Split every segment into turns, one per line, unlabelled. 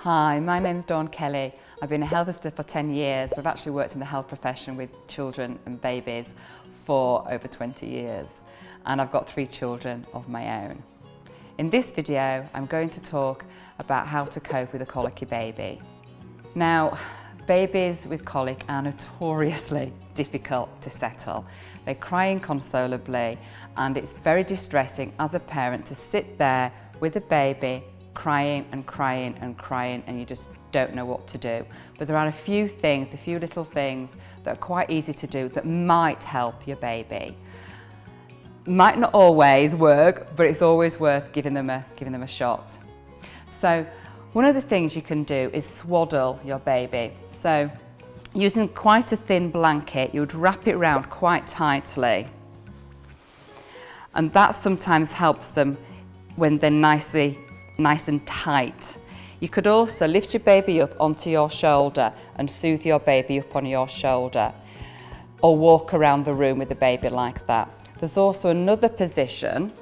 Hi, my name's Dawn Kelly. I've been a health visitor for 10 years. I've actually worked in the health profession with children and babies for over 20 years. And I've got 3 children of my own. In this video, I'm going to talk about how to cope with a colicky baby. Now, babies with colic are notoriously difficult to settle. They cry inconsolably, and it's very distressing as a parent to sit there with a baby crying and crying and crying, and you just don't know what to do. But there are a few little things that are quite easy to do that might help your baby. Might not always work, but it's always worth giving them a shot. So one of the things you can do is swaddle your baby. So using quite a thin blanket, you would wrap it around quite tightly, and that sometimes helps them when they're nice and tight. You could also lift your baby up onto your shoulder and soothe your baby up on your shoulder, or walk around the room with the baby like that. There's also another position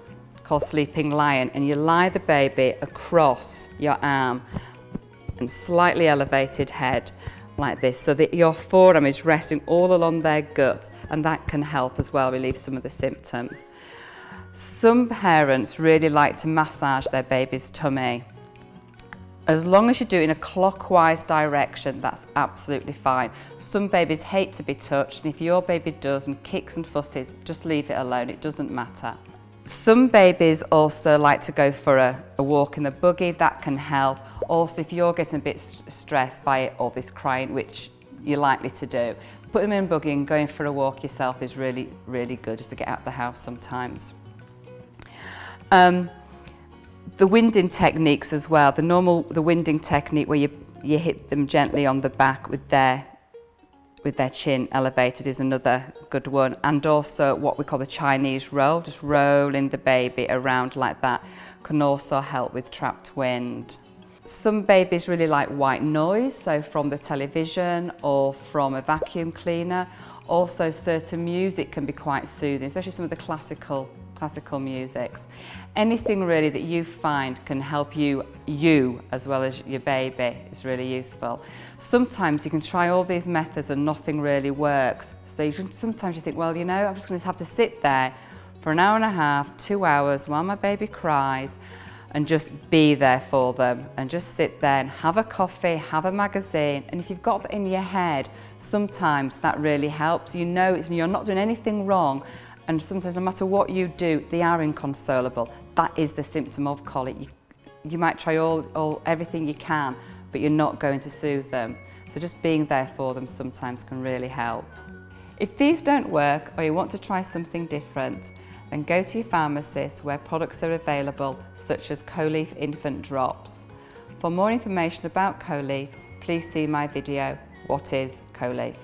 called sleeping lion, and you lie the baby across your arm and slightly elevated head like this, so that your forearm is resting all along their gut, and that can help as well relieve some of the symptoms. Some parents really like to massage their baby's tummy. As long as you do it in a clockwise direction, that's absolutely fine. Some babies hate to be touched, and if your baby does and kicks and fusses, just leave it alone, it doesn't matter. Some babies also like to go for a walk in the buggy, that can help. Also, if you're getting a bit stressed by all this crying, which you're likely to do, put them in a buggy and going for a walk yourself is really, really good, just to get out of the house sometimes. The winding techniques as well, the winding technique where you hit them gently on the back with their chin elevated is another good one. And also what we call the Chinese roll, just rolling the baby around like that, can also help with trapped wind. Some babies really like white noise, so from the television or from a vacuum cleaner. Also, certain music can be quite soothing, especially some of the classical musics. Anything really that you find can help you as well as your baby is really useful. Sometimes you can try all these methods and nothing really works. So sometimes you think, well, you know, I'm just going to have to sit there for an hour and a half, 2 hours while my baby cries, and just be there for them, and just sit there and have a coffee, have a magazine. And if you've got that in your head, sometimes that really helps. You know you're not doing anything wrong, and sometimes no matter what you do, they are inconsolable. That is the symptom of colic. You might try everything you can, but you're not going to soothe them. So just being there for them sometimes can really help. If these don't work, or you want to try something different, then go to your pharmacist where products are available, such as CoLeaf infant drops. For more information about CoLeaf, please see my video, What is CoLeaf?